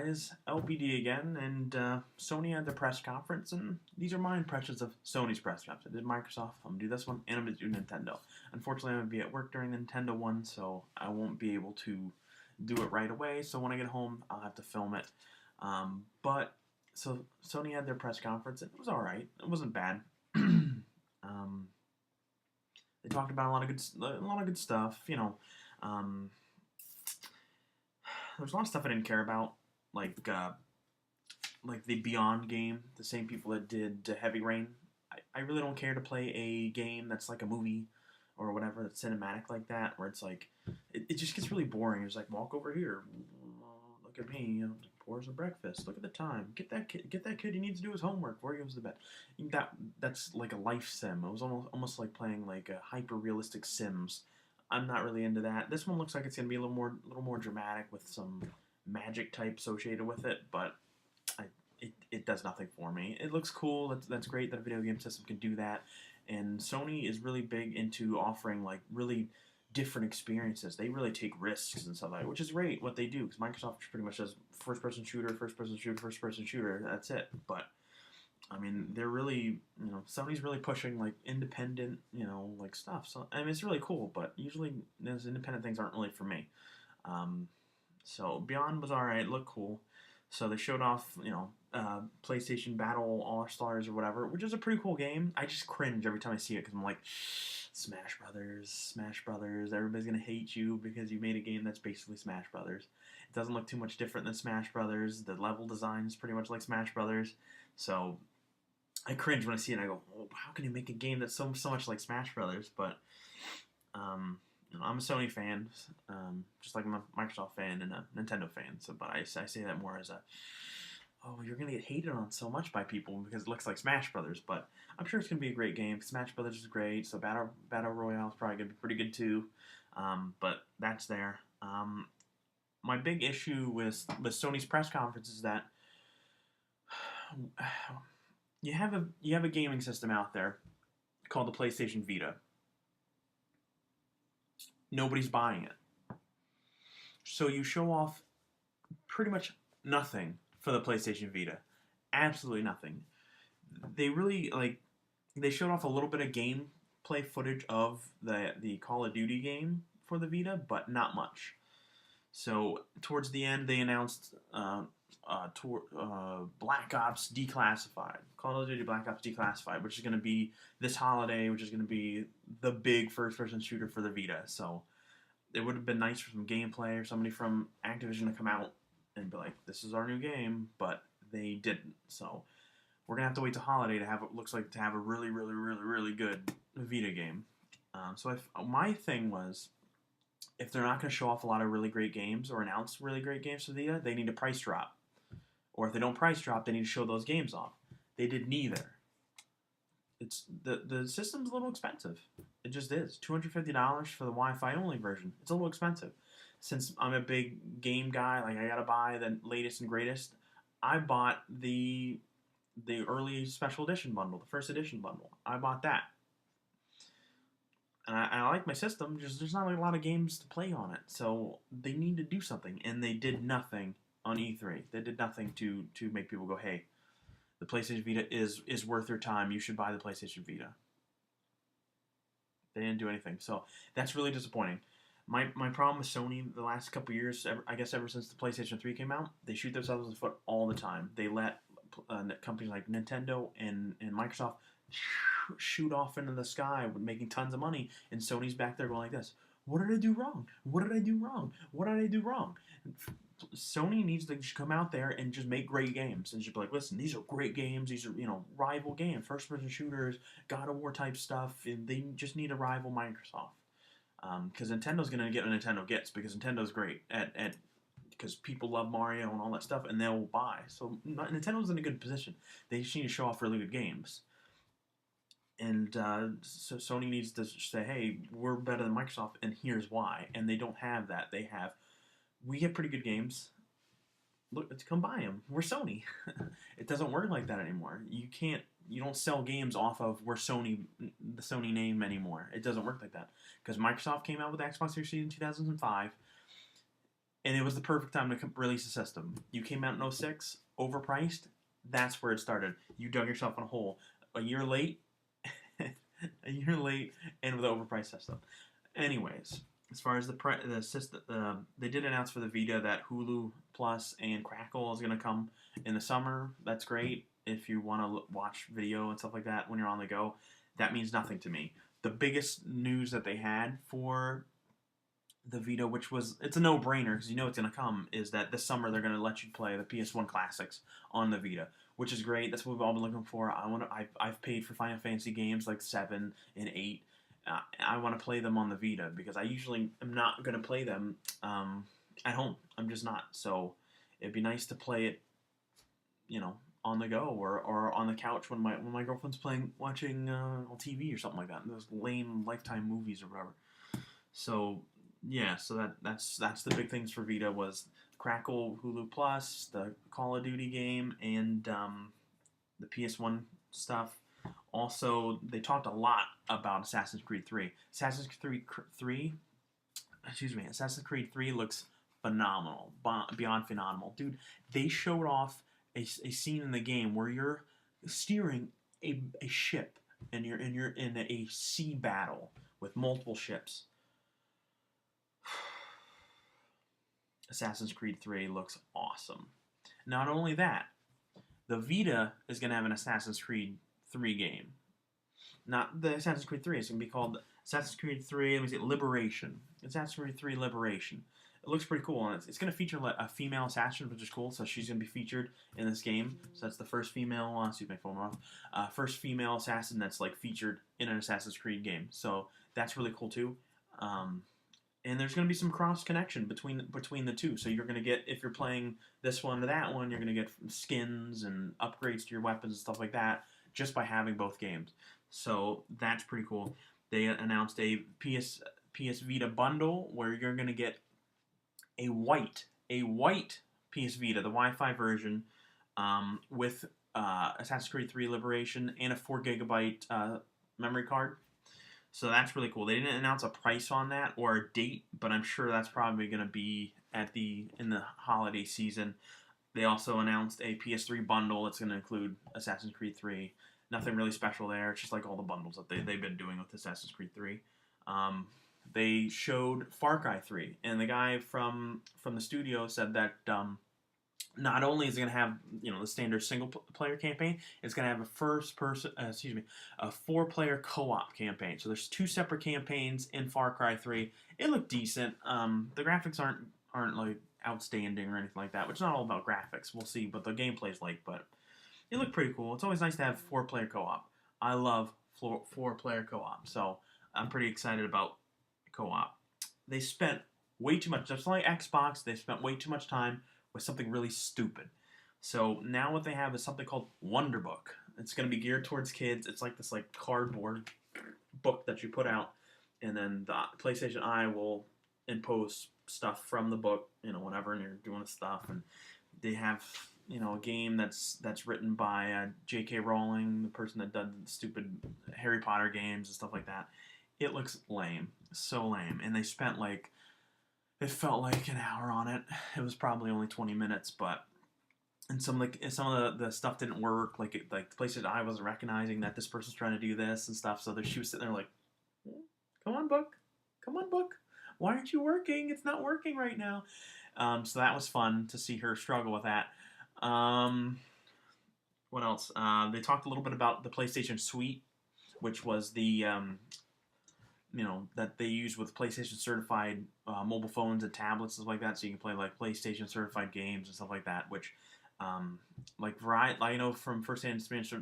guys, LPD again, and Sony had their press conference, and these are my impressions of Sony's press conference. I did Microsoft, I'm gonna do this one, and I'm gonna do Nintendo. Unfortunately, I'm gonna be at work during the Nintendo one, so I won't be able to do it right away. So when I get home, I'll have to film it. So Sony had their press conference, and it was all right. It wasn't bad. They talked about a lot of good stuff. There's a lot of stuff I didn't care about, like the Beyond game, the same people that did Heavy Rain. I really don't care to play a game that's like a movie or whatever that's cinematic like that, where it's like it just gets really boring. It's like, walk over here, look at me, pour some breakfast, look at the time, get that kid. He needs to do his homework before he goes to bed. That's like a life sim. It was almost like playing like a hyper realistic Sims. I'm not really into that. This one looks like it's gonna be a little more dramatic with some magic type associated with it, but it does nothing for me. It looks cool. That's great that a video game system can do that, and Sony is really big into offering like really different experiences. They really take risks and stuff like that, which is great what they do, because Microsoft pretty much does first person shooter, first person shooter, first person shooter. That's it. But I mean, they're really, Sony's really pushing like independent, like stuff. So I mean, it's really cool. But usually, those independent things aren't really for me. So Beyond was alright, it looked cool. So they showed off, PlayStation Battle All Stars or whatever, which is a pretty cool game. I just cringe every time I see it because I'm like, Smash Brothers, Smash Brothers. Everybody's gonna hate you because you made a game that's basically Smash Brothers. It doesn't look too much different than Smash Brothers. The level design is pretty much like Smash Brothers. So I cringe when I see it. And I go, oh, how can you make a game that's so much like Smash Brothers? But I'm a Sony fan, just like I'm a Microsoft fan and a Nintendo fan. So, but I say that more as a, oh, you're gonna get hated on so much by people because it looks like Smash Brothers. But I'm sure it's gonna be a great game. Smash Brothers is great, so Battle Royale is probably gonna be pretty good too. But that's there. My big issue with Sony's press conference is that you have a gaming system out there called the PlayStation Vita. Nobody's buying it. So you show off pretty much nothing for the PlayStation Vita. Absolutely nothing. They showed off a little bit of gameplay footage of the Call of Duty game for the Vita, but not much. So towards the end, they announced Black Ops Declassified, Call of Duty Black Ops Declassified, which is going to be this holiday, which is going to be the big first-person shooter for the Vita. So it would have been nice for some gameplay or somebody from Activision to come out and be like, "This is our new game," but they didn't. So we're gonna have to wait till holiday to have it looks like to have a really, really, really, really good Vita game. My thing was, if they're not going to show off a lot of really great games or announce really great games for Vita, they need a price drop. Or if they don't price drop, they need to show those games off. They did neither. It's the system's a little expensive. It just is. $250 for the Wi-Fi only version. It's a little expensive. Since I'm a big game guy, like I gotta buy the latest and greatest, I bought the early special edition bundle, the first edition bundle. I bought that. And I like my system, just there's not a lot of games to play on it. So they need to do something. And they did nothing on E3. They did nothing to make people go, hey, the PlayStation Vita is worth your time. You should buy the PlayStation Vita. They didn't do anything. So that's really disappointing. My problem with Sony the last couple years, I guess ever since the PlayStation 3 came out, they shoot themselves in the foot all the time. They let companies like Nintendo and Microsoft shoot off into the sky making tons of money, and Sony's back there going like this, what did I do wrong? What did I do wrong? What did I do wrong? Sony needs to come out there and just make great games and just be like, listen, these are great games. These are, rival games, first-person shooters, God of War type stuff. And they just need to rival Microsoft. Because Nintendo's going to get what Nintendo gets, because Nintendo's great at because people love Mario and all that stuff, and they'll buy. So Nintendo's in a good position. They just need to show off really good games. And so Sony needs to say, hey, we're better than Microsoft, and here's why. And they don't have that. We have pretty good games. Look, let's come buy them. We're Sony. It doesn't work like that anymore. You don't sell games off of the Sony name anymore. It doesn't work like that. Because Microsoft came out with the Xbox 360 in 2005, and it was the perfect time to release the system. You came out in '06, overpriced. That's where it started. You dug yourself in a hole. A year late, a year late, and with an overpriced system. Anyways, as far as the system, they did announce for the Vita that Hulu Plus and Crackle is going to come in the summer. That's great if you want to watch video and stuff like that when you're on the go. That means nothing to me. The biggest news that they had for the Vita, which was, it's a no-brainer because you know it's going to come, is that this summer they're going to let you play the PS1 classics on the Vita, which is great. That's what we've all been looking for. I've paid for Final Fantasy games like 7 and 8. I want to play them on the Vita because I usually am not going to play them at home. I'm just not. So it'd be nice to play it, you know, on the go or on the couch when my girlfriend's watching on TV or something like that. Those lame Lifetime movies or whatever. So yeah, so that's the big things for Vita was Crackle, Hulu Plus, the Call of Duty game, and the PS1 stuff. Also, they talked a lot about Assassin's Creed 3. Assassin's Creed 3 looks phenomenal, beyond phenomenal. Dude, they showed off a scene in the game where you're steering a ship and you're in a sea battle with multiple ships. Assassin's Creed 3 looks awesome. Not only that, the Vita is going to have an Assassin's Creed 3 game. Not the Assassin's Creed 3. It's going to be called Assassin's Creed 3, let me see, Liberation. Assassin's Creed 3 Liberation. It looks pretty cool, and it's going to feature a female assassin, which is cool, so she's going to be featured in this game. So that's the first female, excuse my phone off, first female assassin that's like featured in an Assassin's Creed game. So that's really cool too. And there's going to be some cross connection between the two. So you're going to get, if you're playing this one to that one, you're going to get skins and upgrades to your weapons and stuff like that just by having both games. So that's pretty cool. They announced a PS Vita bundle where you're going to get a white PS Vita, the Wi-Fi version, with Assassin's Creed 3 Liberation and a 4 GB memory card. So that's really cool. They didn't announce a price on that or a date, but I'm sure that's probably going to be in the holiday season. They also announced a PS3 bundle that's going to include Assassin's Creed 3. Nothing really special there. It's just like all the bundles that they've been doing with Assassin's Creed 3. They showed Far Cry 3, and the guy from the studio said that not only is it going to have, you know, the standard single player campaign, it's going to have a 4-player co-op campaign. So there's 2 separate campaigns in Far Cry 3. It looked decent. The graphics aren't like outstanding or anything like that, which is not all about graphics. We'll see, but the gameplay's but it looked pretty cool. It's always nice to have 4-player co-op. I love 4-player co-op, so I'm pretty excited about co-op. They spent way too much, just like Xbox, they spent way too much time with something really stupid. So now what they have is something called Wonderbook. It's going to be geared towards kids. It's like this cardboard book that you put out, and then the PlayStation Eye will impose stuff from the book, you know, whatever, and you're doing the stuff. And they have, you know, a game that's written by J.K. Rowling, the person that did the stupid Harry Potter games and stuff like that. It looks lame, so lame, and they spent it felt like an hour on it. It was probably only 20 minutes, but and some of the stuff didn't work. Like the PlayStation Eye wasn't recognizing that this person's trying to do this and stuff. So she was sitting there like, "Come on, book, why aren't you working? It's not working right now." So that was fun to see her struggle with that. What else? They talked a little bit about the PlayStation Suite, which was the that they use with PlayStation certified mobile phones and tablets and stuff like that, so you can play like PlayStation certified games and stuff like that. Which, like Verizon, I know from firsthand experience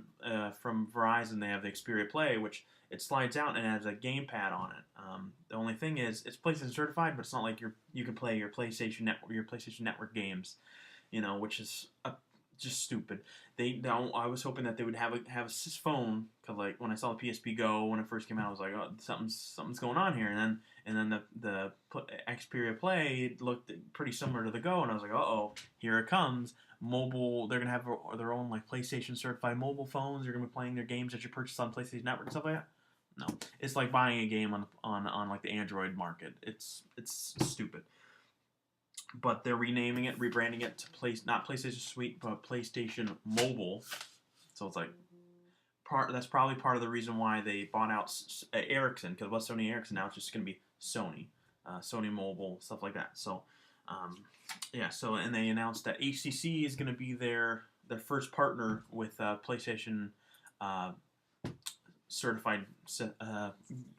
from Verizon, they have the Xperia Play, which it slides out and has a gamepad on it. The only thing is, it's PlayStation certified, but it's not like you can play your PlayStation Network games, which is just stupid. I was hoping that they would have a phone, because like when I saw the PSP Go when it first came out, I was like, oh, something's going on here. And then the Xperia Play looked pretty similar to the Go, and I was like, uh-oh, here it comes. Mobile, they're gonna have their own like PlayStation certified mobile phones. You're gonna be playing their games that you purchase on PlayStation Network and stuff like that. No, it's like buying a game on like the Android market. It's stupid. but they're renaming it, rebranding it to not PlayStation Suite, but PlayStation Mobile. So it's like that's probably part of the reason why they bought out Ericsson, because it was Sony Ericsson. Now it's just going to be Sony, Sony Mobile, stuff like that. So yeah, so and they announced that HTC is going to be their first partner with PlayStation certified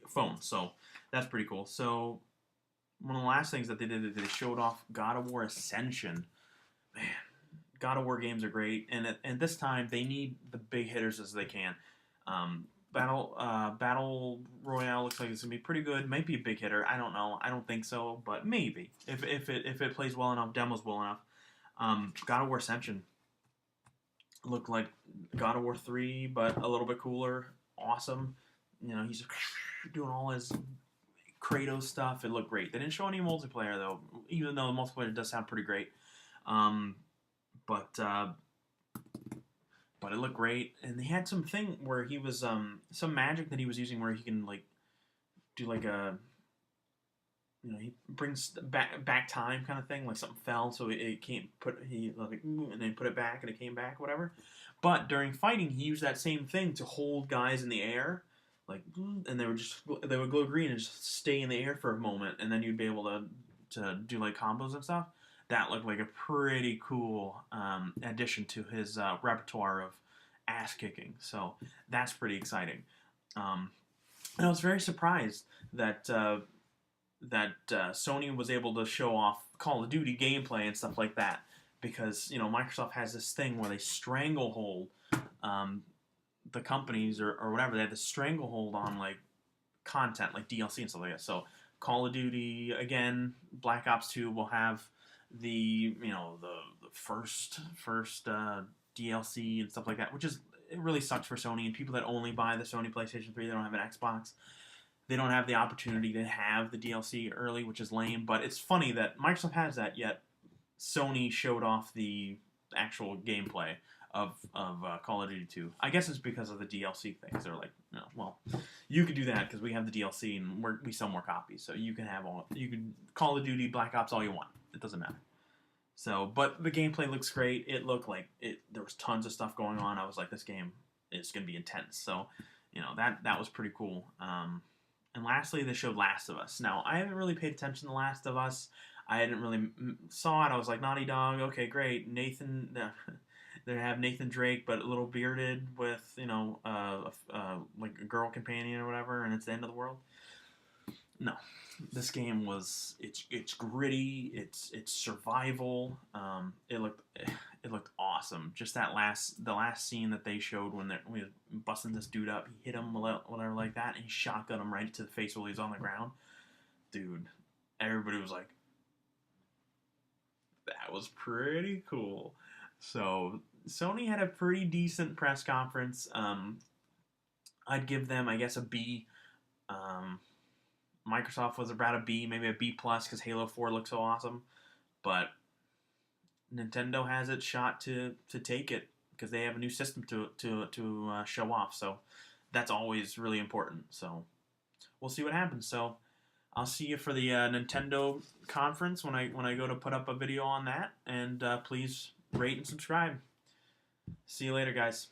phone. So that's pretty cool. So one of the last things that they did is they showed off God of War Ascension. Man, God of War games are great, and this time they need the big hitters as they can. Battle Royale looks like it's gonna be pretty good. Might be a big hitter. I don't know. I don't think so, but maybe if it plays well enough, demos well enough. God of War Ascension looked like God of War 3, but a little bit cooler. Awesome. You know, he's doing all his Kratos stuff. It looked great. They didn't show any multiplayer though, even though the multiplayer does sound pretty great. But it looked great, and they had something where he was some magic that he was using where he can like do like a, you know, he brings back time kind of thing, like something fell so it can't put he like and then put it back and it came back, whatever. But during fighting, he used that same thing to hold guys in the air, like, and they would glow green and just stay in the air for a moment, and then you'd be able to do like combos and stuff. That looked like a pretty cool addition to his repertoire of ass kicking. So that's pretty exciting. And I was very surprised that Sony was able to show off Call of Duty gameplay and stuff like that, because you know Microsoft has this thing where they stranglehold the companies or whatever. They have this stranglehold on like content, like DLC and stuff like that. So Call of Duty again, Black Ops 2 will have the first DLC and stuff like that, which is, it really sucks for Sony and people that only buy the Sony PlayStation 3. They don't have an Xbox. They don't have the opportunity to have the DLC early, which is lame. But it's funny that Microsoft has that, yet Sony showed off the actual gameplay of Call of Duty 2. I guess it's because of the DLC things. They're like, no, well, you could do that because we have the DLC and we sell more copies, so you can Call of Duty Black Ops all you want. It doesn't matter. So, but the gameplay looks great. It looked like there was tons of stuff going on. I was like, this game is going to be intense. So, you know, that was pretty cool. And lastly, they showed Last of Us. Now, I haven't really paid attention to Last of Us. I hadn't really saw it. I was like, Naughty Dog, okay, great. Nathan, they have Nathan Drake, but a little bearded with, you know, like a girl companion or whatever, and it's the end of the world. No, this game was it's gritty. It's survival. It looked awesome. Just the last scene that they showed when we were busting this dude up, he hit him whatever like that, and he shotgunned him right to the face while he's on the ground. Dude, everybody was like, that was pretty cool. So Sony had a pretty decent press conference. I'd give them, I guess, a B. Microsoft was about a B, maybe a B plus, because Halo 4 looks so awesome. But Nintendo has its shot to take it because they have a new system to show off. So that's always really important. So we'll see what happens. So I'll see you for the Nintendo conference when I go to put up a video on that. And please rate and subscribe. See you later, guys.